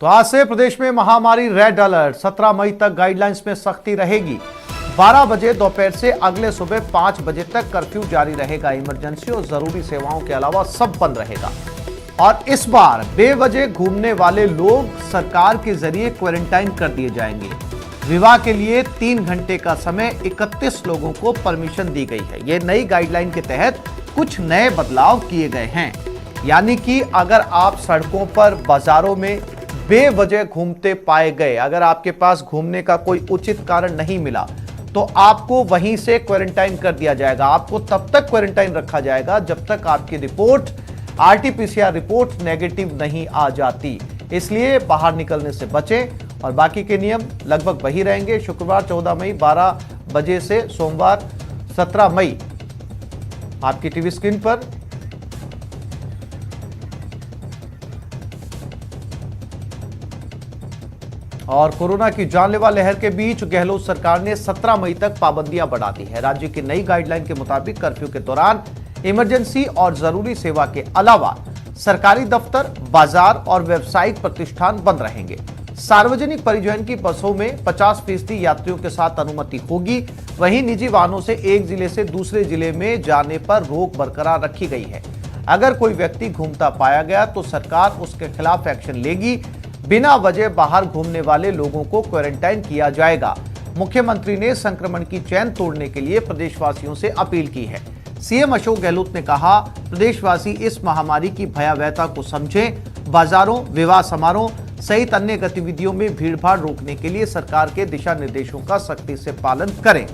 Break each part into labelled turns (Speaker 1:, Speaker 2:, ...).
Speaker 1: तो आज से प्रदेश में महामारी रेड अलर्ट, 17 मई तक गाइडलाइंस में सख्ती रहेगी। 12 बजे दोपहर से अगले सुबह 5 बजे तक कर्फ्यू जारी रहेगा। इमरजेंसी और जरूरी सेवाओं के अलावा सब बंद रहेगा। और इस बार बेवजह घूमने वाले लोग सरकार के जरिए क्वारंटाइन कर दिए जाएंगे। विवाह के लिए 3 घंटे का समय 31 लोगों को परमिशन दी गई है। ये नई गाइडलाइन के तहत कुछ नए बदलाव किए गए हैं। यानी कि अगर आप सड़कों पर, बाजारों में बेवजह घूमते पाए गए, अगर आपके पास घूमने का कोई उचित कारण नहीं मिला, तो आपको वहीं से क्वारंटाइन कर दिया जाएगा। आपको तब तक क्वारंटाइन रखा जाएगा जब तक आपकी रिपोर्ट, आरटी-पीसीआर रिपोर्ट नेगेटिव नहीं आ जाती। इसलिए बाहर निकलने से बचें और बाकी के नियम लगभग वही रहेंगे। शुक्रवार 14 मई 12 बजे से सोमवार 17 मई आपकी टीवी स्क्रीन पर। और कोरोना की जानलेवा लहर के बीच गहलोत सरकार ने 17 मई तक पाबंदियां बढ़ा दी है। राज्य की नई गाइडलाइन के मुताबिक कर्फ्यू के दौरान इमरजेंसी और जरूरी सेवा के अलावा सरकारी दफ्तर, बाजार और व्यावसायिक प्रतिष्ठान बंद रहेंगे। सार्वजनिक परिवहन की बसों में 50% यात्रियों के साथ अनुमति होगी। वहीं निजी वाहनों से एक जिले से दूसरे जिले में जाने पर रोक बरकरार रखी गई है। अगर कोई व्यक्ति घूमता पाया गया तो सरकार उसके खिलाफ एक्शन लेगी। बिना वजह बाहर घूमने वाले लोगों को क्वारंटाइन किया जाएगा। मुख्यमंत्री ने संक्रमण की चैन तोड़ने के लिए प्रदेशवासियों से अपील की है। सीएम अशोक गहलोत ने कहा, प्रदेशवासी इस महामारी की भयावहता को समझें। बाजारों, विवाह समारोह सहित अन्य गतिविधियों में भीड़भाड़ रोकने के लिए सरकार के दिशा निर्देशों का सख्ती से पालन करें।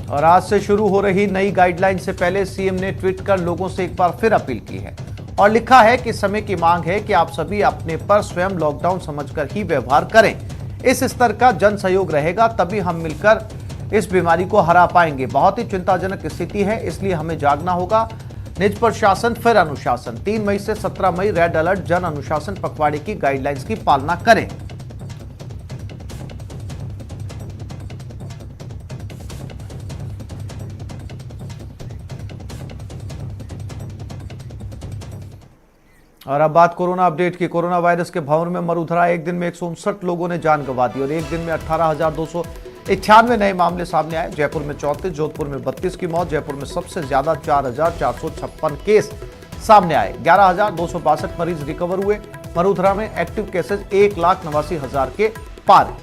Speaker 1: और आज से शुरू हो रही नई गाइडलाइन से पहले सीएम ने ट्वीट कर लोगों से एक बार फिर अपील की है और लिखा है कि समय की मांग है कि आप सभी अपने पर स्वयं लॉकडाउन समझकर ही व्यवहार करें। इस स्तर का जन सहयोग रहेगा तभी हम मिलकर इस बीमारी को हरा पाएंगे। बहुत ही चिंताजनक स्थिति है, इसलिए हमें जागना होगा। निज प्रशासन फिर अनुशासन। 3 मई से 17 मई रेड अलर्ट, जन अनुशासन पखवाड़े की गाइडलाइंस की पालना करें। और अब बात कोरोना अपडेट की। कोरोना वायरस के भंवर में मरूधरा एक दिन में 159 लोगों ने जान गंवा दी और एक दिन में 18,291 नए मामले सामने आए। जयपुर में 34, जोधपुर में 32 की मौत। जयपुर में सबसे ज्यादा 4,456 केस सामने आए। 11,262 मरीज रिकवर हुए। मरूधरा में एक्टिव केसेस 1,89,000 के पार।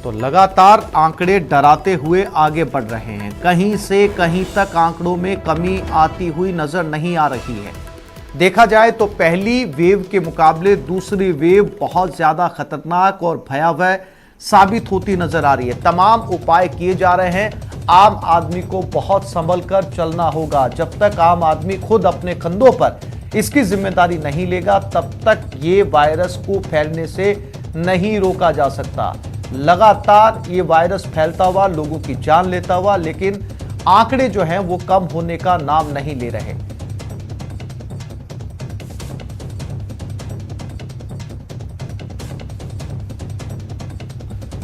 Speaker 1: तो लगातार आंकड़े डराते हुए आगे बढ़ रहे हैं। कहीं से कहीं तक आंकड़ों में कमी आती हुई नजर नहीं आ रही है। देखा जाए तो पहली वेव के मुकाबले दूसरी वेव बहुत ज्यादा खतरनाक और भयावह साबित होती नजर आ रही है। तमाम उपाय किए जा रहे हैं। आम आदमी को बहुत संभल कर चलना होगा। जब तक आम आदमी खुद अपने कंधों पर इसकी जिम्मेदारी नहीं लेगा, तब तक ये वायरस को फैलने से नहीं रोका जा सकता। लगातार ये वायरस फैलता हुआ, लोगों की जान लेता हुआ, लेकिन आंकड़े जो हैं वो कम होने का नाम नहीं ले रहे।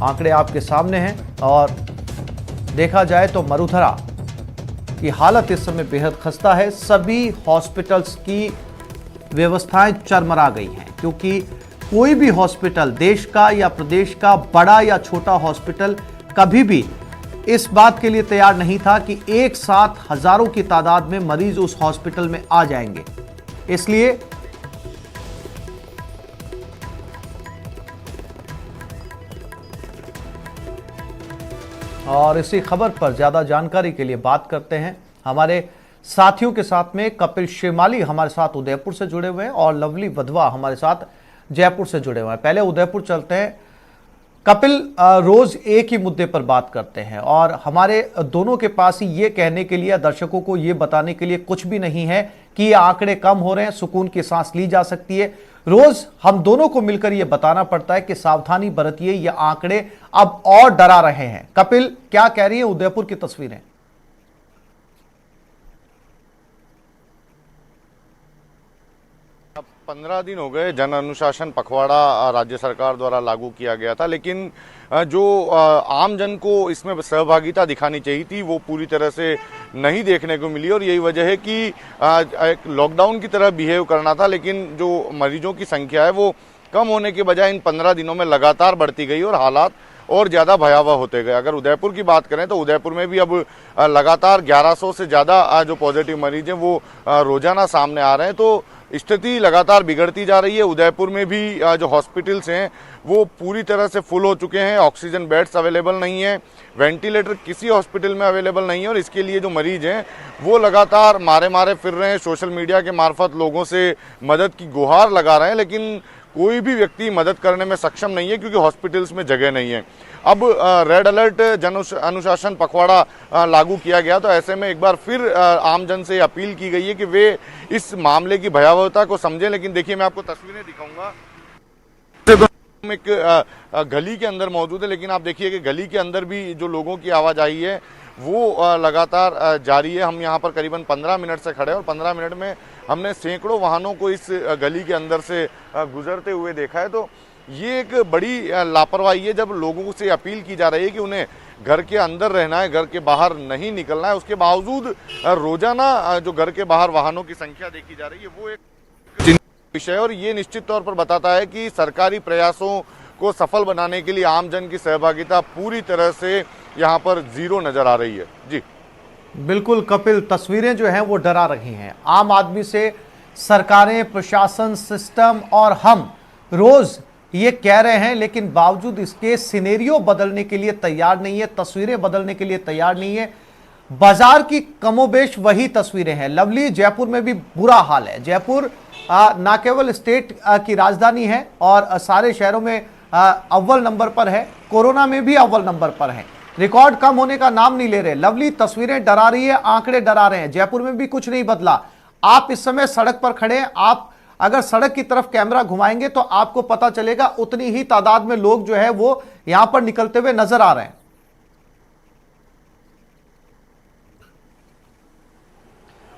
Speaker 1: आंकड़े आपके सामने हैं और देखा जाए तो मरूधरा की हालत इस समय बेहद खस्ता है। सभी हॉस्पिटल्स की व्यवस्थाएं चरमरा गई हैं क्योंकि कोई भी हॉस्पिटल, देश का या प्रदेश का बड़ा या छोटा हॉस्पिटल, कभी भी इस बात के लिए तैयार नहीं था कि एक साथ हजारों की तादाद में मरीज उस हॉस्पिटल में आ जाएंगे। इसलिए और इसी खबर पर ज्यादा जानकारी के लिए बात करते हैं हमारे साथियों के साथ में। कपिल श्रीमाली हमारे साथ उदयपुर से जुड़े हुए हैं और लवली वधवा हमारे साथ जयपुर से जुड़े हुए हैं। पहले उदयपुर चलते हैं। कपिल, रोज एक ही मुद्दे पर बात करते हैं और हमारे दोनों के पास ही ये कहने के लिए, दर्शकों को ये बताने के लिए कुछ भी नहीं है कि ये आंकड़े कम हो रहे हैं, सुकून की सांस ली जा सकती है। रोज हम दोनों को मिलकर ये बताना पड़ता है कि सावधानी बरतिए, ये आंकड़े अब और डरा रहे हैं। कपिल, क्या कह रही है उदयपुर की तस्वीरें?
Speaker 2: 15 दिन हो गए जन अनुशासन पखवाड़ा राज्य सरकार द्वारा लागू किया गया था, लेकिन जो आम जन को इसमें सहभागिता दिखानी चाहिए थी वो पूरी तरह से नहीं देखने को मिली। और यही वजह है कि एक लॉकडाउन की तरह बिहेव करना था, लेकिन जो मरीजों की संख्या है वो कम होने के बजाय इन 15 दिनों में लगातार बढ़ती गई और हालात और ज़्यादा भयावह होते गए। अगर उदयपुर की बात करें तो उदयपुर में भी अब लगातार 1100 से ज़्यादा जो पॉजिटिव मरीज हैं वो रोज़ाना सामने आ रहे हैं, तो स्थिति लगातार बिगड़ती जा रही है। उदयपुर में भी जो हॉस्पिटल्स हैं वो पूरी तरह से फुल हो चुके हैं, ऑक्सीजन बेड्स अवेलेबल नहीं है, वेंटिलेटर किसी हॉस्पिटल में अवेलेबल नहीं है और इसके लिए जो मरीज हैं वो लगातार मारे फिर रहे हैं, सोशल मीडिया के मार्फत लोगों से मदद की गुहार लगा रहे हैं, लेकिन कोई भी व्यक्ति मदद करने में सक्षम नहीं है क्योंकि हॉस्पिटल्स में जगह नहीं है। अब रेड अलर्ट जन अनुशासन पखवाड़ा लागू किया गया, तो ऐसे में एक बार फिर आम जन से अपील की गई है कि वे इस मामले की भयावहता को समझें। लेकिन देखिए, मैं आपको तस्वीरें दिखाऊंगा, एक गली के अंदर मौजूद है, लेकिन आप देखिए कि गली के अंदर भी जो लोगों की आवाजाही है वो लगातार जारी है। हम यहाँ पर करीबन 15 मिनट से खड़े हैं और 15 मिनट में हमने सैकड़ों वाहनों को इस गली के अंदर से गुजरते हुए देखा है। तो ये एक बड़ी लापरवाही है जब लोगों से अपील की जा रही है कि उन्हें घर के अंदर रहना है, घर के बाहर नहीं निकलना है। उसके बावजूद रोजाना जो घर के बाहर वाहनों की संख्या देखी जा रही है वो एक विषय, और ये निश्चित तौर पर बताता है कि सरकारी प्रयासों को सफल बनाने के लिए आम जन की सहभागिता पूरी तरह से यहाँ पर जीरो नजर आ रही है। जी
Speaker 1: बिल्कुल कपिल, तस्वीरें जो हैं वो डरा रही हैं। आम आदमी से सरकारें, प्रशासन, सिस्टम और हम रोज ये कह रहे हैं, लेकिन बावजूद इसके सिनेरियो बदलने के लिए तैयार नहीं है, तस्वीरें बदलने के लिए तैयार नहीं है। बाजार की कमोबेश वही तस्वीरें हैं। लवली, जयपुर में भी बुरा हाल है। जयपुर ना केवल स्टेट की राजधानी है और सारे शहरों में अव्वल नंबर पर है, कोरोना में भी अव्वल नंबर पर है। रिकॉर्ड कम होने का नाम नहीं ले रहे। लवली, तस्वीरें डरा रही है, आंकड़े डरा रहे हैं। जयपुर में भी कुछ नहीं बदला। आप इस समय सड़क पर खड़े हैं, आप अगर सड़क की तरफ कैमरा घुमाएंगे तो आपको पता चलेगा उतनी ही तादाद में लोग जो है वो यहां पर निकलते हुए नजर आ रहे हैं।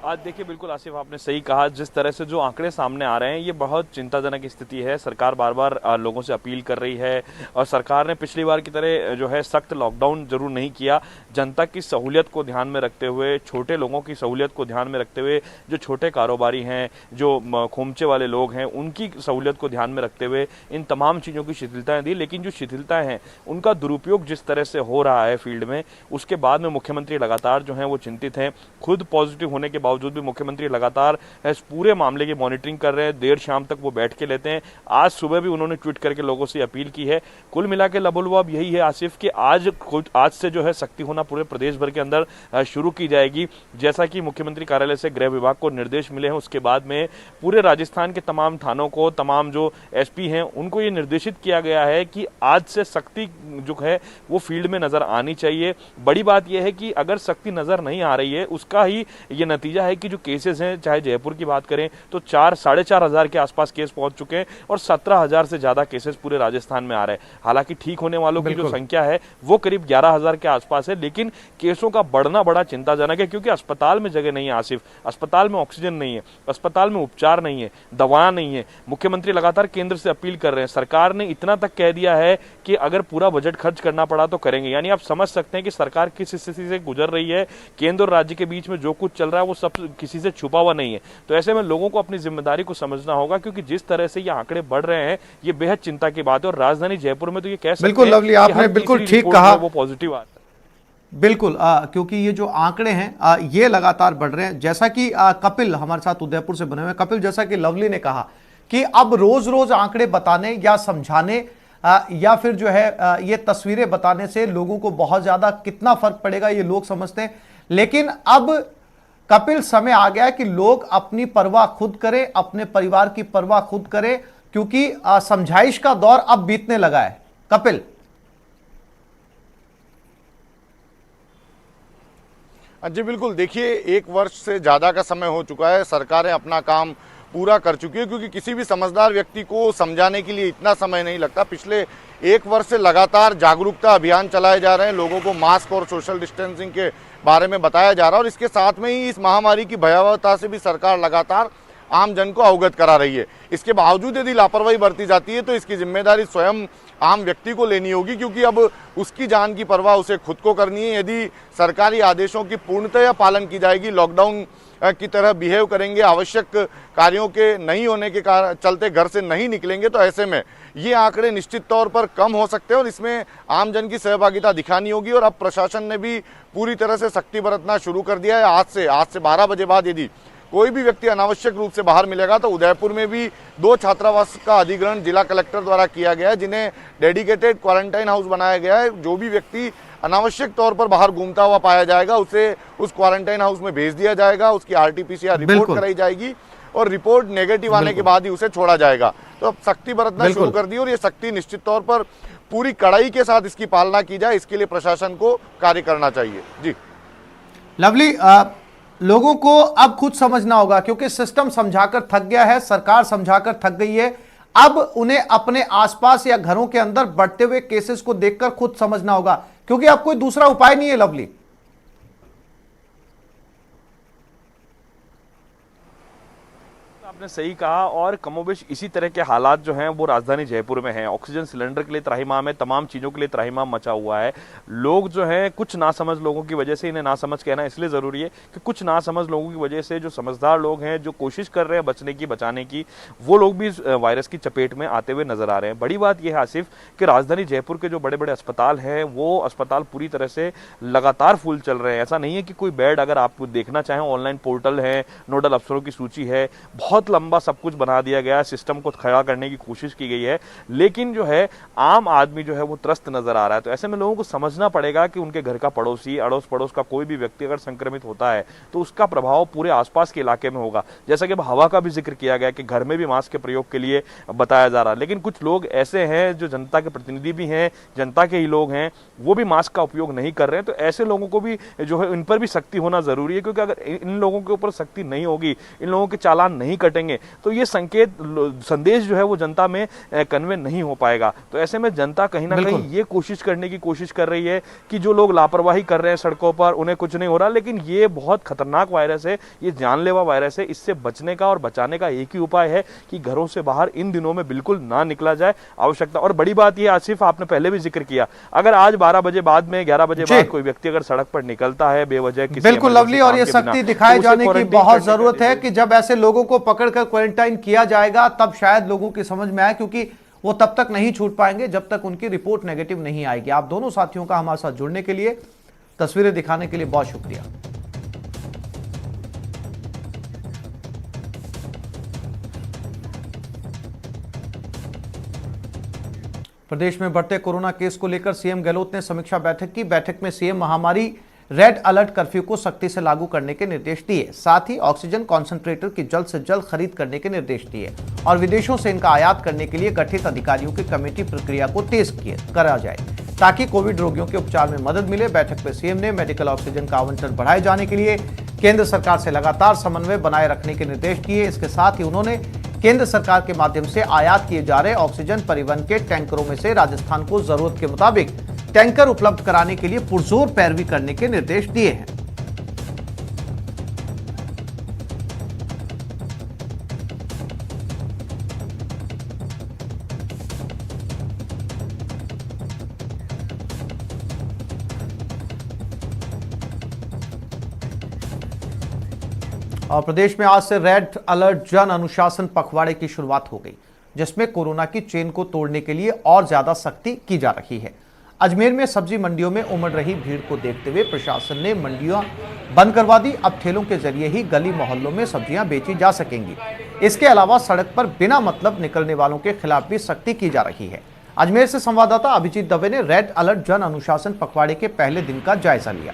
Speaker 3: आज देखिए, बिल्कुल आसिफ, आपने सही कहा। जिस तरह से जो आंकड़े सामने आ रहे हैं ये बहुत चिंताजनक स्थिति है। सरकार बार बार लोगों से अपील कर रही है और सरकार ने पिछली बार की तरह जो है सख्त लॉकडाउन जरूर नहीं किया। जनता की सहूलियत को ध्यान में रखते हुए, छोटे लोगों की सहूलियत को ध्यान में रखते हुए, जो छोटे कारोबारी हैं, जो खोमचे वाले लोग हैं, उनकी सहूलियत को ध्यान में रखते हुए इन तमाम चीज़ों की शिथिलताएँ दी। लेकिन जो शिथिलताएँ हैं उनका दुरुपयोग जिस तरह से हो रहा है फील्ड में, उसके बाद में मुख्यमंत्री लगातार जो है वो चिंतित हैं। खुद पॉजिटिव होने के बावजूद भी मुख्यमंत्री लगातार इस पूरे मामले की मॉनिटरिंग कर रहे हैं। देर शाम तक वो बैठ के लेते हैं। आज सुबह भी उन्होंने ट्वीट करके लोगों से अपील की है। कुल मिला के लबुलवाब यही है आसिफ कि आज से जो है सख्ती होना पूरे प्रदेश भर के अंदर शुरू की जाएगी। जैसा कि मुख्यमंत्री कार्यालय से गृह विभाग को निर्देश मिले हैं, उसके बाद में पूरे राजस्थान के तमाम थानों को, तमाम जो एसपी हैं उनको ये निर्देशित किया गया है कि आज से सख्ती जो है वो फील्ड में नजर आनी चाहिए। बड़ी बात यह है कि अगर सख्ती नजर नहीं आ रही है, उसका ही ये नतीजा है कि जो केसेस हैं, चाहे जयपुर की बात करें तो 4,500 के आसपास केस पहुंच चुके हैं और 17,000 से ज्यादा केसेस पूरे राजस्थान में आ रहे हैं। हालांकि ठीक होने वालों की जो संख्या है वो करीब 11,000 के आसपास है, लेकिन केसों का बढ़ना बड़ा चिंताजनक है क्योंकि अस्पताल में जगह नहीं है आसिफ, अस्पताल में ऑक्सीजन नहीं है, अस्पताल में उपचार नहीं है, दवाएं नहीं है। मुख्यमंत्री लगातार केंद्र से अपील कर रहे हैं। सरकार ने इतना तक कह दिया है कि अगर पूरा बजट खर्च करना पड़ा तो करेंगे। यानी आप समझ सकते हैं कि सरकार किस स्थिति से गुजर रही है। केंद्र और राज्य के बीच में जो कुछ चल रहा है वो सब किसी से छुपा हुआ नहीं है। तो ऐसे में लोगों को अपनी जिम्मेदारी को समझना होगा क्योंकि जिस तरह से ये आंकड़े बढ़ रहे हैं ये बेहद चिंता की बात है। और राजधानी जयपुर में तो ये कह सकते हैं,
Speaker 1: बिल्कुल लवली, आपने बिल्कुल ठीक कहा,
Speaker 3: वो पॉजिटिव आ रहा है।
Speaker 1: बिल्कुल, क्योंकि ये जो आंकड़े हैं ये लगातार बढ़ रहे हैं। जैसा कि कपिल हमारे साथ उदयपुर से बने हुए, कपिल, जैसा कि लवली ने कहा कि अब रोज रोज आंकड़े बताने या समझाने या फिर जो है ये तस्वीरें बताने से लोगों को बहुत ज्यादा कितना फर्क पड़ेगा ये लोग समझते हैं। लेकिन अब कपिल, समय आ गया कि लोग अपनी परवाह खुद करें, अपने परिवार की परवाह खुद करें, क्योंकि समझाइश का दौर अब बीतने लगा है। कपिल
Speaker 2: जी बिल्कुल, देखिए 1 वर्ष से ज़्यादा का समय हो चुका है, सरकारें अपना काम पूरा कर चुकी है क्योंकि किसी भी समझदार व्यक्ति को समझाने के लिए इतना समय नहीं लगता। पिछले 1 वर्ष से लगातार जागरूकता अभियान चलाए जा रहे हैं, लोगों को मास्क और सोशल डिस्टेंसिंग के बारे में बताया जा रहा है और इसके साथ में ही इस महामारी की भयावहता से भी सरकार लगातार आम जन को अवगत करा रही है। इसके बावजूद यदि लापरवाही बरती जाती है तो इसकी जिम्मेदारी स्वयं आम व्यक्ति को लेनी होगी, क्योंकि अब उसकी जान की परवाह उसे खुद को करनी है। यदि सरकारी आदेशों की पूर्णतया पालन की जाएगी, लॉकडाउन की तरह बिहेव करेंगे, आवश्यक कार्यों के नहीं होने के चलते घर से नहीं निकलेंगे, तो ऐसे में ये आंकड़े निश्चित तौर पर कम हो सकते हैं और इसमें आम जन की सहभागिता दिखानी होगी। और अब प्रशासन ने भी पूरी तरह से सख्ती बरतना शुरू कर दिया है। आज से 12 बजे बाद यदि कोई भी व्यक्ति अनावश्यक रूप से बाहर मिलेगा तो उदयपुर में भी 2 छात्रावास का अधिग्रहण जिला कलेक्टर द्वारा किया गया है, जिन्हें डेडिकेटेड क्वारंटाइन हाउस बनाया गया है। जो भी व्यक्ति अनावश्यक तौर पर बाहर घूमता हुआ पाया जाएगा उसे उस क्वारंटाइन हाउस में भेज दिया जाएगा, उसकी RT-PCR रिपोर्ट कराई जाएगी और रिपोर्ट नेगेटिव आने के बाद ही उसे छोड़ा जाएगा। तो अब सख्ती बरतना शुरू कर दी और ये सख्ती निश्चित तौर पर पूरी कड़ाई के साथ इसकी पालना की जाए, इसके लिए प्रशासन को कार्य करना चाहिए। जी
Speaker 1: लवली, लोगों को अब खुद समझना होगा, क्योंकि सिस्टम समझाकर थक गया है, सरकार समझाकर थक गई है। अब उन्हें अपने आसपास या घरों के अंदर बढ़ते हुए केसेस को देखकर खुद समझना होगा, क्योंकि अब कोई दूसरा उपाय नहीं है। लवली,
Speaker 3: आपने सही कहा और कमोबेश इसी तरह के हालात जो हैं वो राजधानी जयपुर में हैं। ऑक्सीजन सिलेंडर के लिए त्राहिमाम है, तमाम चीज़ों के लिए त्राहिमाम मचा हुआ है। लोग जो हैं कुछ नासमझ लोगों की वजह से, इन्हें नासमझ कहना इसलिए ज़रूरी है कि कुछ नासमझ लोगों की वजह से जो समझदार लोग हैं, जो कोशिश कर रहे हैं बचने की, बचाने की, वो लोग भी वायरस की चपेट में आते हुए नजर आ रहे हैं। बड़ी बात यह है आसिफ कि राजधानी जयपुर के जो बड़े बड़े अस्पताल हैं वो अस्पताल पूरी तरह से लगातार फुल चल रहे हैं। ऐसा नहीं है कि कोई बेड, अगर आप देखना चाहें ऑनलाइन पोर्टल है, नोडल अफसरों की सूची है, बहुत लंबा सब कुछ बना दिया गया है, सिस्टम को खड़ा करने की कोशिश की गई है, लेकिन जो है आम आदमी जो है वो त्रस्त नजर आ रहा है। तो ऐसे में लोगों को समझना पड़ेगा कि उनके घर का पड़ोसी, अड़ोस पड़ोस का कोई भी व्यक्ति अगर संक्रमित होता है तो उसका प्रभाव पूरे आसपास के इलाके में होगा। जैसा कि हवा का भी जिक्र किया गया कि घर में भी मास्क के प्रयोग के लिए बताया जा रहा है, लेकिन कुछ लोग ऐसे हैं जो जनता के प्रतिनिधि भी हैं, जनता के ही लोग हैं, वो भी मास्क का उपयोग नहीं कर रहे हैं। तो ऐसे लोगों को भी जो है इन पर भी सख्ती होना जरूरी है, क्योंकि अगर इन लोगों के ऊपर सख्ती नहीं होगी, इन लोगों के चालान नहीं कटेंगे, तो ये संदेश जो है वो जनता में कन्वे नहीं हो पाएगा। तो ऐसे में जनता कहीं ना कहीं ये कोशिश करने की कोशिश कर रही है कि जो लोग लापरवाही कर रहे हैं सड़कों पर, उन्हें कुछ नहीं हो रहा, लेकिन ये बहुत खतरनाक वायरस है, ये जानलेवा वायरस है। इससे बचने का और बचाने का एक ही उपाय है कि घरों से बाहर इन दिनों में बिल्कुल ना निकला जाए। आवश्यकता और बड़ी बात यह आसिफ, आपने पहले भी जिक्र किया, अगर आज 12 बजे बाद में 11 बजे बाद कोई व्यक्ति अगर सड़क पर निकलता है बेवजह किसी,
Speaker 1: बिल्कुल लवली, और ये सख्ती दिखाए जाने की बहुत जरूरत है कि जब ऐसे लोगों को पकड़कर क्वारंटाइन किया जाएगा तब शायद लोगों की समझ में आए, क्योंकि वो तब तक नहीं छूट पाएंगे जब तक उनकी रिपोर्ट नेगेटिव नहीं आएगी। आप दोनों साथियों का हमारे साथ जुड़ने के लिए, तस्वीरें दिखाने के लिए बहुत शुक्रिया। प्रदेश में बढ़ते कोरोना केस को लेकर सीएम गहलोत ने समीक्षा बैठक की। बैठक में सीएम महामारी रेड अलर्ट कर्फ्यू को सख्ती से लागू करने के निर्देश दिए, साथ ही ऑक्सीजन कॉन्सेंट्रेटर की जल्द से जल्द खरीद करने के निर्देश दिए और विदेशों से इनका आयात करने के लिए गठित अधिकारियों की कमेटी प्रक्रिया को तेज करा जाए ताकि कोविड रोगियों के उपचार में मदद मिले। बैठक में सीएम ने मेडिकल ऑक्सीजन का आवंटन बढ़ाए जाने के लिए केंद्र सरकार से लगातार समन्वय बनाए रखने के निर्देश दिए। इसके साथ ही उन्होंने केंद्र सरकार के माध्यम से आयात किए जा रहे ऑक्सीजन परिवहन के टैंकरों में से राजस्थान को जरूरत के मुताबिक टैंकर उपलब्ध कराने के लिए पुरजोर पैरवी करने के निर्देश दिए हैं। और प्रदेश में आज से रेड अलर्ट जन अनुशासन पखवाड़े की शुरुआत हो गई, जिसमें कोरोना की चेन को तोड़ने के लिए और ज्यादा सख्ती की जा रही है। अजमेर में सब्जी मंडियों में उमड़ रही भीड़ को देखते हुए प्रशासन ने मंडियां बंद करवा दी। अब ठेलों के जरिए ही गली मोहल्लों में सब्जियां बेची जा सकेंगी। इसके अलावा सड़क पर बिना मतलब निकलने वालों के खिलाफ भी सख्ती की जा रही है। अजमेर से संवाददाता अभिजीत दवे ने रेड अलर्ट जन अनुशासन पखवाड़े के पहले दिन का जायजा लिया।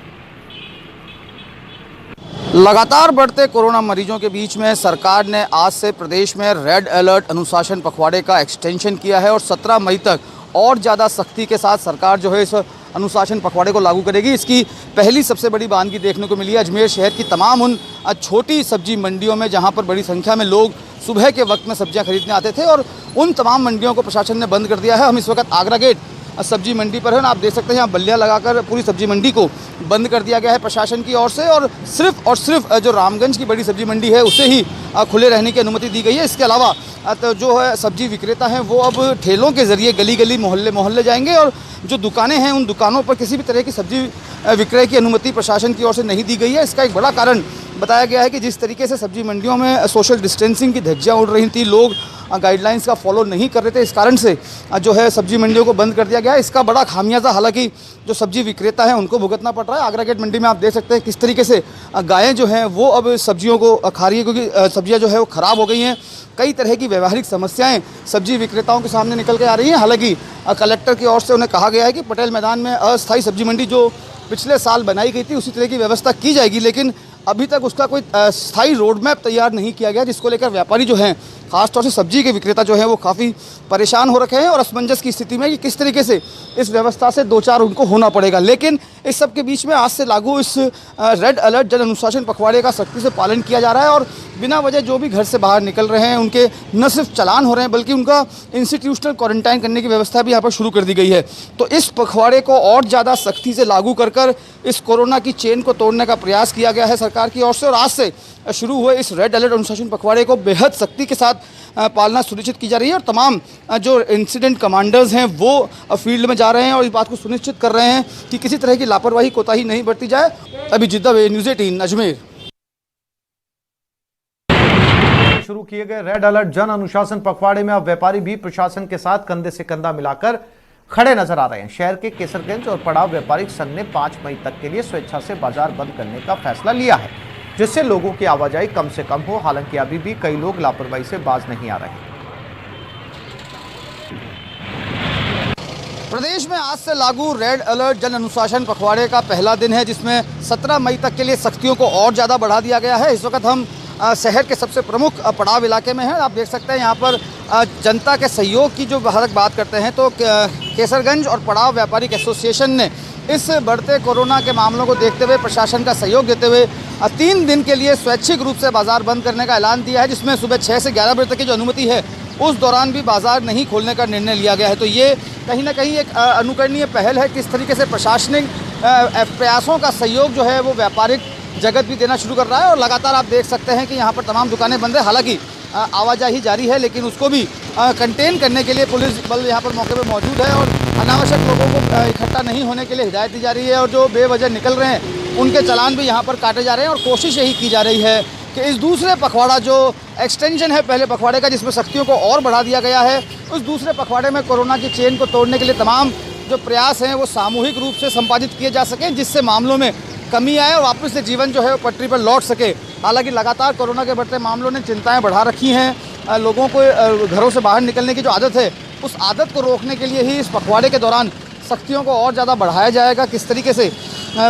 Speaker 4: लगातार बढ़ते कोरोना मरीजों के बीच में सरकार ने आज से प्रदेश में रेड अलर्ट अनुशासन पखवाड़े का एक्सटेंशन किया है और 17 मई तक और ज़्यादा सख्ती के साथ सरकार जो है इस अनुशासन पखवाड़े को लागू करेगी। इसकी पहली सबसे बड़ी बानगी देखने को मिली है अजमेर शहर की तमाम उन छोटी सब्जी मंडियों में, जहां पर बड़ी संख्या में लोग सुबह के वक्त में सब्जियां खरीदने आते थे और उन तमाम मंडियों को प्रशासन ने बंद कर दिया है। हम इस वक्त आगरा गेट सब्जी मंडी पर है। आप देख सकते हैं यहाँ बल्लियाँ लगाकर पूरी सब्जी मंडी को बंद कर दिया गया है प्रशासन की ओर से, और सिर्फ जो रामगंज की बड़ी सब्जी मंडी है उसे ही खुले रहने की अनुमति दी गई है। इसके अलावा तो जो है सब्जी विक्रेता हैं वो अब ठेलों के ज़रिए गली गली मोहल्ले मोहल्ले जाएंगे, और जो दुकानें हैं उन दुकानों पर किसी भी तरह की सब्जी विक्रय की अनुमति प्रशासन की ओर से नहीं दी गई है। इसका एक बड़ा कारण बताया गया है कि जिस तरीके से सब्जी मंडियों में सोशल डिस्टेंसिंग की धज्जियाँ उड़ रही थी, लोग गाइडलाइंस का फॉलो नहीं कर रहे थे, इस कारण से जो है सब्जी मंडियों को बंद कर दिया गया है। इसका बड़ा खामियाजा हालांकि जो सब्जी विक्रेता है उनको भुगतना पड़ रहा है। आगरा गेट मंडी में आप देख सकते हैं किस तरीके से गायें जो हैं वो अब सब्जियों को खा रही है, क्योंकि सब्जियां जो है वो ख़राब हो गई हैं। कई तरह की व्यवहारिक समस्याएं सब्जी विक्रेताओं के सामने निकल के आ रही हैं। हालांकि कलेक्टर की ओर से उन्हें कहा गया है कि पटेल मैदान में अस्थायी सब्जी मंडी जो पिछले साल बनाई गई थी उसी तरह की व्यवस्था की जाएगी, लेकिन अभी तक उसका कोई स्थायी रोड मैप तैयार नहीं किया गया, जिसको लेकर व्यापारी जो हैं खासतौर से सब्जी के विक्रेता जो हैं वो काफ़ी परेशान हो रखे हैं और असमंजस की स्थिति में कि किस तरीके से इस व्यवस्था से दो चार उनको होना पड़ेगा। लेकिन इस सब के बीच में आज से लागू इस रेड अलर्ट जन अनुशासन पखवाड़े का सख्ती से पालन किया जा रहा है, और बिना वजह जो भी घर से बाहर निकल रहे हैं उनके न सिर्फ चालान हो रहे हैं बल्कि उनका इंस्टीट्यूशनल क्वारंटाइन करने की व्यवस्था भी यहाँ पर शुरू कर दी गई है। तो इस पखवाड़े को और ज़्यादा सख्ती से लागू कर इस कोरोना की चेन को तोड़ने का प्रयास किया गया है सरकार की ओर से, और आज से शुरू हुए इस रेड अलर्ट अनुशासन पखवाड़े को बेहद सख्ती के साथ पालना सुनिश्चित की जा रही है। और तमाम जो इंसिडेंट कमांडर्स हैं वो फील्ड में जा रहे हैं और इस बात को सुनिश्चित कर रहे हैं कि किसी तरह की लापरवाही कोताही नहीं बरती जाए। अभिजीत दवे, न्यूज़ 18 अजमेर।
Speaker 1: शुरू किए गए रेड अलर्ट जन अनुशासन पखवाड़े में अब व्यापारी भी प्रशासन के साथ कंधे से कंधा मिलाकर खड़े नजर आ रहे हैं। शहर के केसरगंज और पड़ाव व्यापारिक संघ ने 5 मई तक के लिए स्वेच्छा से बाजार बंद करने का फैसला लिया है, जिससे लोगों की आवाजाही कम से कम हो। हालांकि अभी भी कई लोग लापरवाही से बाज नहीं आ रहे।
Speaker 4: प्रदेश में आज से लागू रेड अलर्ट जन अनुशासन पखवाड़े का पहला दिन है, जिसमें 17 मई तक के लिए सख्तियों को और ज़्यादा बढ़ा दिया गया है। इस वक्त हम शहर के सबसे प्रमुख पड़ाव इलाके में हैं। आप देख सकते हैं यहाँ पर जनता के सहयोग की जो बात करते हैं तो केसरगंज और पड़ाव व्यापारिक एसोसिएशन ने इस बढ़ते कोरोना के मामलों को देखते हुए प्रशासन का सहयोग देते हुए 3 दिन के लिए स्वैच्छिक रूप से बाजार बंद करने का ऐलान दिया है, जिसमें सुबह 6 से 11 बजे तक की जो अनुमति है उस दौरान भी बाजार नहीं खोलने का निर्णय लिया गया है। तो ये कहीं ना कहीं एक अनुकरणीय पहल है, किस तरीके से प्रशासनिक प्रयासों का सहयोग जो है वो व्यापारिक जगत भी देना शुरू कर रहा है। और लगातार आप देख सकते हैं कि यहाँ पर तमाम दुकानें बंद है। हालांकि आवाजाही जारी है, लेकिन उसको भी कंटेन करने के लिए पुलिस बल यहाँ पर मौके पर मौजूद है और अनावश्यक लोगों को इकट्ठा नहीं होने के लिए हिदायत दी जा रही है, और जो बेवजह निकल रहे हैं उनके चालान भी यहाँ पर काटे जा रहे हैं। और कोशिश यही की जा रही है कि इस दूसरे पखवाड़ा जो एक्सटेंशन है पहले पखवाड़े का, जिसमें सख्तियों को और बढ़ा दिया गया है, उस दूसरे पखवाड़े में कोरोना की चेन को तोड़ने के लिए तमाम जो प्रयास हैं वो सामूहिक रूप से संपादित किए जा सकें, जिससे मामलों में कमी आए और वापस से जीवन जो है वो पटरी पर लौट सके। हालांकि लगातार कोरोना के बढ़ते मामलों ने चिंताएं बढ़ा रखी हैं। लोगों को घरों से बाहर निकलने की जो आदत है उस आदत को रोकने के लिए ही इस पखवाड़े के दौरान सख्तियों को और ज़्यादा बढ़ाया जाएगा। किस तरीके से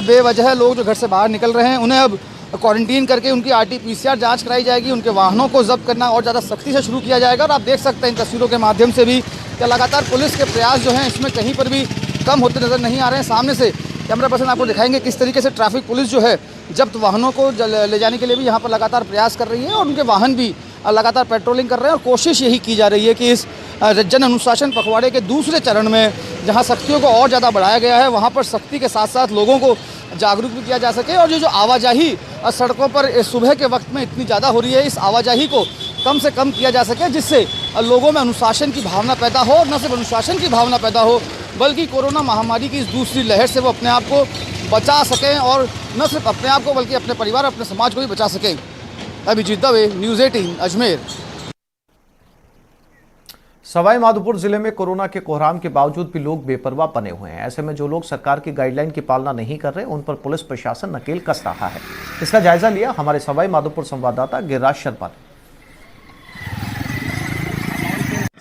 Speaker 4: बेवजह लोग जो घर से बाहर निकल रहे हैं उन्हें अब क्वारंटीन करके उनकी RT-PCR जांच कराई जाएगी, उनके वाहनों को जब्त करना और ज़्यादा सख्ती से शुरू किया जाएगा। और आप देख सकते हैं इन तस्वीरों के माध्यम से भी कि लगातार पुलिस के प्रयास जो हैं इसमें कहीं पर भी कम होते नज़र नहीं आ रहे हैं। सामने से कैमरा पर्सन आपको दिखाएंगे किस तरीके से ट्रैफिक पुलिस जो है जब्त वाहनों को ले जाने के लिए भी यहाँ पर लगातार प्रयास कर रही है, और उनके वाहन भी लगातार पेट्रोलिंग कर रहे हैं। और कोशिश यही की जा रही है कि इस जन अनुशासन पखवाड़े के दूसरे चरण में जहाँ सख्तियों को और ज़्यादा बढ़ाया गया है वहाँ पर सख्ती के साथ साथ लोगों को जागरूक भी किया जा सके, और जो आवाजाही सड़कों पर सुबह के वक्त में इतनी ज़्यादा हो रही है इस आवाजाही को कम से कम किया जा सके, जिससे लोगों में अनुशासन की भावना पैदा हो। और न सिर्फ अनुशासन की भावना पैदा हो बल्कि कोरोना महामारी की इस दूसरी लहर से वो अपने आप को बचा सकें, और न सिर्फ अपने आप को बल्कि अपने परिवार अपने समाज को भी बचा सकें। अभिजीत दवे, न्यूज़ 18 अजमेर।
Speaker 1: सवाई माधोपुर जिले में कोरोना के कोहराम के बावजूद भी लोग बेपरवाह बने हुए हैं। ऐसे में जो लोग सरकार की गाइडलाइन की पालना नहीं कर रहे उन पर पुलिस प्रशासन नकेल कस रहा है। इसका जायजा लिया हमारे सवाई माधोपुर संवाददाता गिरिराज शर्मा ने।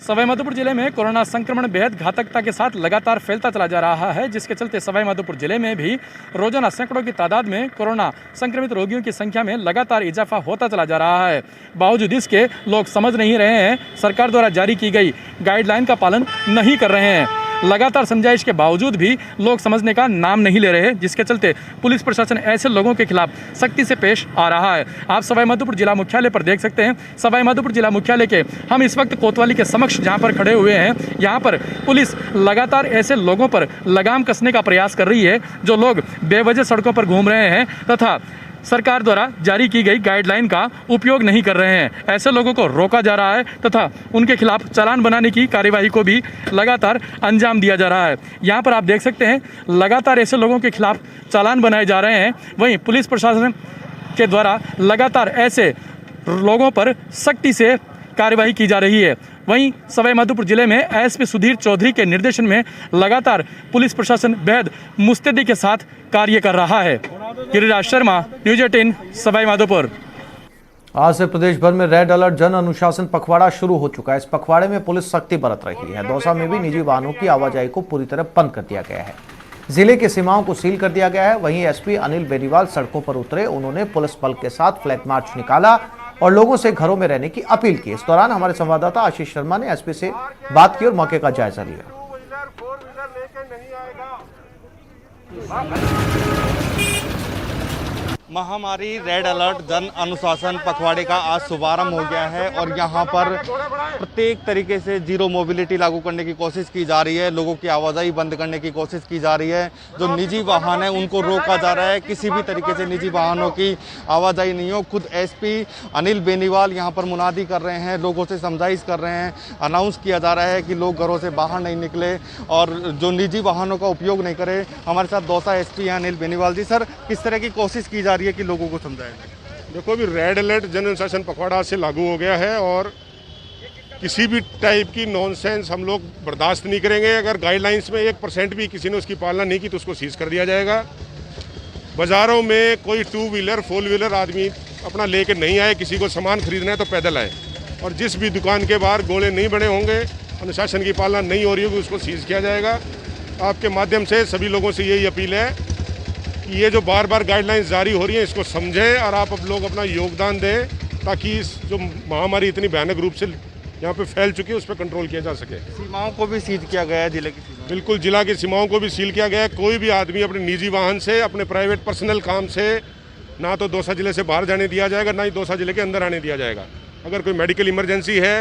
Speaker 5: सवाई माधोपुर जिले में कोरोना संक्रमण बेहद घातकता के साथ लगातार फैलता चला जा रहा है, जिसके चलते सवाई माधोपुर जिले में भी रोजाना सैकड़ों की तादाद में कोरोना संक्रमित रोगियों की संख्या में लगातार इजाफा होता चला जा रहा है। बावजूद इसके लोग समझ नहीं रहे हैं, सरकार द्वारा जारी की गई गाइडलाइन का पालन नहीं कर रहे हैं। लगातार समझाइश के बावजूद भी लोग समझने का नाम नहीं ले रहे, जिसके चलते पुलिस प्रशासन ऐसे लोगों के खिलाफ सख्ती से पेश आ रहा है। आप सवाई माधोपुर जिला मुख्यालय पर देख सकते हैं। सवाई माधोपुर जिला मुख्यालय के हम इस वक्त कोतवाली के समक्ष जहां पर खड़े हुए हैं, यहां पर पुलिस लगातार ऐसे लोगों पर लगाम कसने का प्रयास कर रही है जो लोग बेवजह सड़कों पर घूम रहे हैं तथा सरकार द्वारा जारी की गई गाइडलाइन का उपयोग नहीं कर रहे हैं। ऐसे लोगों को रोका जा रहा है तथा उनके खिलाफ चालान बनाने की कार्यवाही को भी लगातार अंजाम दिया जा रहा है। यहाँ पर आप देख सकते हैं लगातार ऐसे लोगों के खिलाफ चालान बनाए जा रहे हैं। वहीं पुलिस प्रशासन के द्वारा लगातार ऐसे लोगों पर सख्ती से कार्यवाही की जा रही है। वहीं सवाई माधोपुर जिले में एसपी सुधीर चौधरी के निर्देशन में लगातार पुलिस प्रशासन बेहद मुस्तैदी के साथ कार्य कर रहा है। गिरिराज शर्मा, न्यूज 18, सवाई माधोपुर।
Speaker 1: आज से प्रदेश भर में रेड अलर्ट जन अनुशासन पखवाड़ा शुरू हो चुका है। इस पखवाड़े में पुलिस सख्ती बरत रही है। दौसा में भी निजी वाहनों की आवाजाही को पूरी तरह बंद कर दिया गया है। जिले की सीमाओं को सील कर दिया गया है। वहीं एसपी अनिल बेनीवाल सड़कों पर उतरे। उन्होंने पुलिस बल के साथ फ्लैग मार्च निकाला और लोगों से घरों में रहने की अपील की। इस दौरान हमारे संवाददाता आशीष शर्मा ने एसपी से बात की और मौके का जायजा लिया।
Speaker 6: महामारी रेड अलर्ट जन अनुशासन पखवाड़े का आज शुभारंभ हो गया है और यहाँ पर प्रत्येक तरीके से जीरो मोबिलिटी लागू करने की कोशिश की जा रही है। लोगों की आवाजाही बंद करने की कोशिश की जा रही है। जो निजी वाहन है उनको रोका जा रहा है। किसी भी तरीके से निजी वाहनों की आवाजाही नहीं हो। खुद एसपी अनिल बेनीवाल यहाँ पर मुनादी कर रहे हैं, लोगों से समझाइश कर रहे हैं। अनाउंस किया जा रहा है कि लोग घरों से बाहर नहीं निकले और जो निजी वाहनों का उपयोग नहीं करें। हमारे साथ दौसा एसपी हैं अनिल बेनीवाल जी। सर, किस तरह की कोशिश की जा रही है कि लोगों को समझाया जाए?
Speaker 7: देखो, अभी रेड अलर्ट जन अनुशासन पखवाड़ा से लागू हो गया है और किसी भी टाइप की नॉनसेंस हम लोग बर्दाश्त नहीं करेंगे। अगर गाइडलाइंस में 1% भी किसी ने उसकी पालना नहीं की तो उसको सीज कर दिया जाएगा। बाज़ारों में कोई 2 व्हीलर 4 व्हीलर आदमी अपना लेके नहीं आए। किसी को सामान खरीदना है तो पैदल आए और जिस भी दुकान के बाहर गोले नहीं बने होंगे, अनुशासन की पालना नहीं हो रही होगी, उसको सीज किया जाएगा। आपके माध्यम से सभी लोगों से यही अपील है कि ये जो बार बार गाइडलाइंस जारी हो रही हैं इसको समझें और आप लोग अपना योगदान दें ताकि इस जो महामारी इतनी भयानक रूप से यहाँ पे फैल चुकी है उस पर कंट्रोल किया जा सके।
Speaker 6: सीमाओं को भी सील किया गया है जिले की सीमाओं?
Speaker 7: बिल्कुल, जिला की सीमाओं को भी सील किया गया है। कोई भी आदमी अपने निजी वाहन से, अपने प्राइवेट पर्सनल काम से ना तो दौसा जिले से बाहर जाने दिया जाएगा, ना ही दौसा जिले के अंदर आने दिया जाएगा। अगर कोई मेडिकल इमरजेंसी है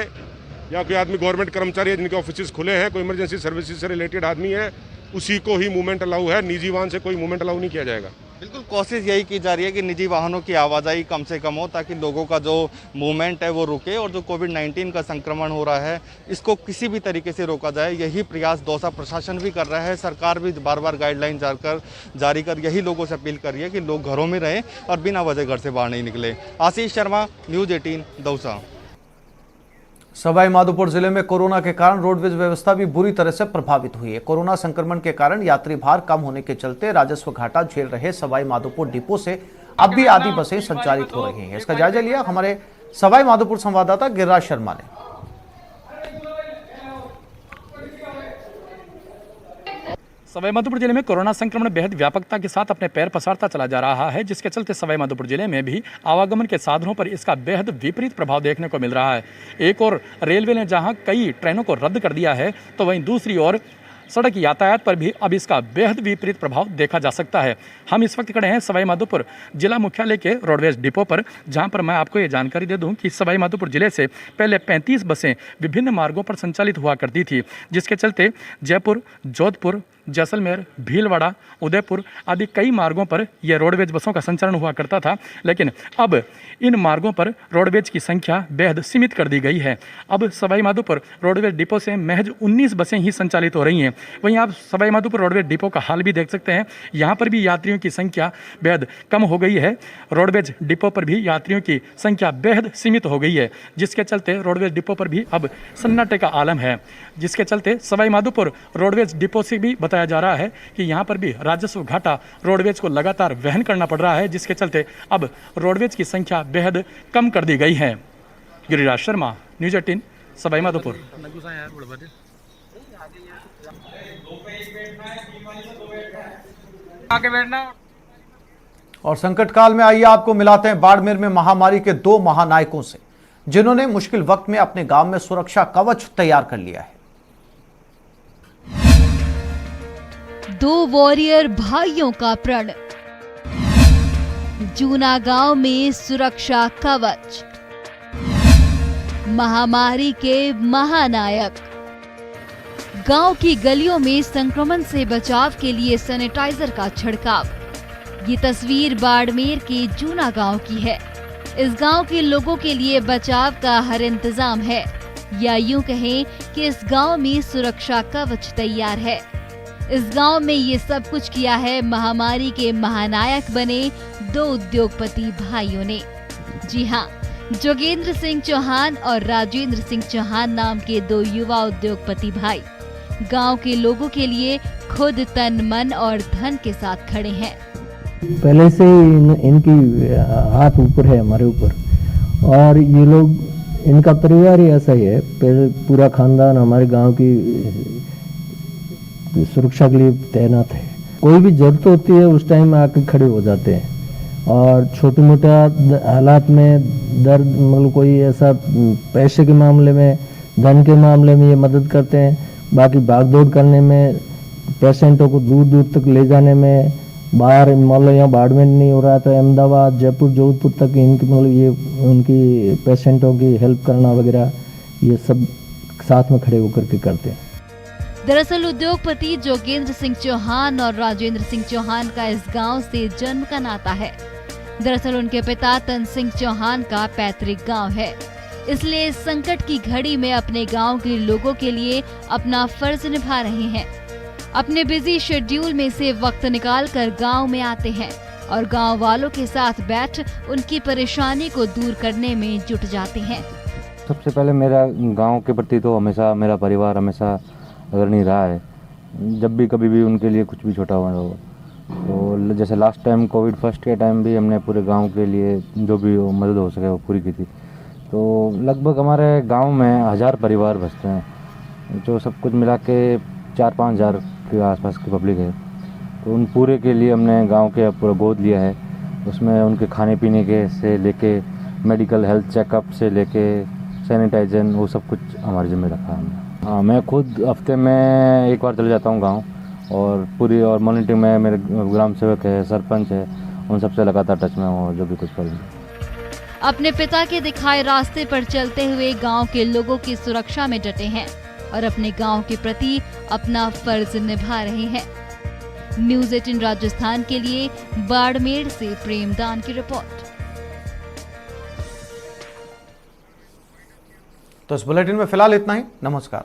Speaker 7: या कोई आदमी गवर्नमेंट कर्मचारी है जिनके ऑफिस खुले हैं, कोई इमरजेंसी सर्विसेज से रिलेटेड आदमी है, उसी को ही मूवमेंट अलाउ है। निजी वाहन से कोई मूवमेंट अलाउ नहीं किया जाएगा।
Speaker 6: बिल्कुल, कोशिश यही की जा रही है कि निजी वाहनों की आवाजाही कम से कम हो ताकि लोगों का जो मूवमेंट है वो रुके और जो कोविड-19 का संक्रमण हो रहा है इसको किसी भी तरीके से रोका जाए। यही प्रयास दौसा प्रशासन भी कर रहा है। सरकार भी बार बार गाइडलाइन जारी कर यही लोगों से अपील कर रही है कि लोग घरों में रहें और बिना वजह घर से बाहर नहीं निकले। आशीष शर्मा, न्यूज 18, दौसा।
Speaker 1: सवाई माधोपुर जिले में कोरोना के कारण रोडवेज व्यवस्था भी बुरी तरह से प्रभावित हुई है। कोरोना संक्रमण के कारण यात्री भार कम होने के चलते राजस्व घाटा झेल रहे सवाई माधोपुर डिपो से अब भी आधी बसें संचालित हो रही हैं। इसका जायजा लिया हमारे सवाई माधोपुर संवाददाता गिरिराज शर्मा ने।
Speaker 5: सवाई माधोपुर जिले में कोरोना संक्रमण बेहद व्यापकता के साथ अपने पैर पसारता चला जा रहा है, जिसके चलते सवाई माधोपुर जिले में भी आवागमन के साधनों पर इसका बेहद विपरीत प्रभाव देखने को मिल रहा है। एक और रेलवे ने जहां कई ट्रेनों को रद्द कर दिया है तो वहीं दूसरी ओर सड़क यातायात पर भी अब इसका बेहद विपरीत प्रभाव देखा जा सकता है। हम इस वक्त खड़े हैं सवाई माधोपुर जिला मुख्यालय के रोडवेज डिपो पर, जहां पर मैं आपको ये जानकारी दे दूं कि सवाई माधोपुर जिले से पहले 35 बसें विभिन्न मार्गों पर संचालित हुआ करती थी, जिसके चलते जयपुर, जोधपुर, जैसलमेर, भीलवाड़ा, उदयपुर आदि कई मार्गों पर यह रोडवेज बसों का संचालन हुआ करता था। लेकिन अब इन मार्गों पर रोडवेज की संख्या बेहद सीमित कर दी गई है। अब सवाई माधोपुर रोडवेज डिपो से महज 19 बसें ही संचालित हो रही हैं। वहीं आप सवाई माधोपुर रोडवेज डिपो का हाल भी देख सकते हैं। यहाँ पर भी यात्रियों की संख्या बेहद कम हो गई है। रोडवेज डिपो पर भी यात्रियों की संख्या बेहद सीमित हो गई है, जिसके चलते रोडवेज डिपो पर भी अब सन्नाटे का आलम है। जिसके चलते सवाई माधोपुर रोडवेज डिपो से भी बताया जा रहा है कि यहाँ पर भी राजस्व घाटा रोडवेज को लगातार वहन करना पड़ रहा है, जिसके चलते अब रोडवेज की संख्या बेहद कम कर दी गई है। गिरिराज शर्मा, न्यूज 18, सवाई माधोपुर।
Speaker 1: और संकट काल में आइए आपको मिलाते हैं बाड़मेर में महामारी के 2 महानायकों से, जिन्होंने मुश्किल वक्त में अपने गांव में सुरक्षा कवच तैयार कर लिया है।
Speaker 8: 2 वॉरियर भाइयों का प्रण। जूना गांव में सुरक्षा कवच। महामारी के महानायक। गांव की गलियों में संक्रमण से बचाव के लिए सैनिटाइजर का छिड़काव। ये तस्वीर बाड़मेर के जूना गांव की है। इस गांव के लोगों के लिए बचाव का हर इंतजाम है, या यूं कहें कि इस गांव में सुरक्षा कवच तैयार है। इस गांव में ये सब कुछ किया है महामारी के महानायक बने 2 उद्योगपति भाइयों ने। जी हाँ, जोगेंद्र सिंह चौहान और राजेंद्र सिंह चौहान नाम के 2 युवा उद्योगपति भाई गांव के लोगों के लिए खुद तन मन और धन के साथ खड़े हैं।
Speaker 9: पहले से ही इनकी हाथ ऊपर है हमारे ऊपर, और ये लोग, इनका परिवार ही ऐसा ही है। पूरा खानदान हमारे गांव की सुरक्षा के लिए तैनात है। कोई भी जरूरत होती है उस टाइम आके खड़े हो जाते हैं, और छोटे मोटा हालात में दर्द, मतलब कोई ऐसा पैसे के मामले में, धन के मामले में ये मदद करते हैं। बाकी भागदौड़ करने में, पेशेंटों को दूर दूर तक ले जाने में, बाहर मान लो यहाँ बाड़मेर नहीं हो रहा तो अहमदाबाद, जयपुर, जोधपुर तक इनकी, मतलब ये उनकी पेशेंटों की हेल्प करना वगैरह, ये सब साथ में खड़े होकर के करते हैं।
Speaker 8: दरअसल उद्योगपति जोगेंद्र सिंह चौहान और राजेंद्र सिंह चौहान का इस गांव से जन्म का नाता है। दरअसल उनके पिता तन सिंह चौहान का पैतृक गांव है, इसलिए इस संकट की घड़ी में अपने गांव के लोगों के लिए अपना फर्ज निभा रहे हैं। अपने बिजी शेड्यूल में से वक्त निकालकर गांव में आते हैं और गांव वालों के साथ बैठ उनकी परेशानी को दूर करने में जुट जाते हैं।
Speaker 10: सबसे पहले मेरा गांव के प्रति तो हमेशा मेरा परिवार हमेशा अग्रणी रहा है। जब भी कभी भी उनके लिए कुछ भी छोटा हुआ हो, तो जैसे लास्ट टाइम कोविड फर्स्ट के टाइम भी हमने पूरे गांव के लिए जो भी मदद हो सके वो पूरी की थी। तो लगभग हमारे गांव में 1000 परिवार बसते हैं, जो सब कुछ मिला के 4-5 हज़ार के आसपास की पब्लिक है। तो उन पूरे के लिए हमने गांव के पूरा गोद लिया है। उसमें उनके खाने पीने के से लेके मेडिकल हेल्थ चेकअप से लेके सैनिटाइजर, वो सब कुछ हमारे जिम्मे रखा है हमने। हाँ, मैं खुद हफ्ते में एक बार चले जाता हूँ गांव, और पूरी और मॉनिटरिंग में मेरे ग्राम सेवक है, सरपंच है, उन सबसे लगातार टच में हूँ, जो भी कुछ प्रॉब्लम।
Speaker 8: अपने पिता के दिखाए रास्ते पर चलते हुए गांव के लोगों की सुरक्षा में डटे हैं और अपने गांव के प्रति अपना फर्ज निभा रहे हैं। न्यूज़ 18 राजस्थान के लिए बाड़मेर से प्रेमदान की रिपोर्ट।
Speaker 1: तो इस बुलेटिन में फिलहाल इतना ही। नमस्कार।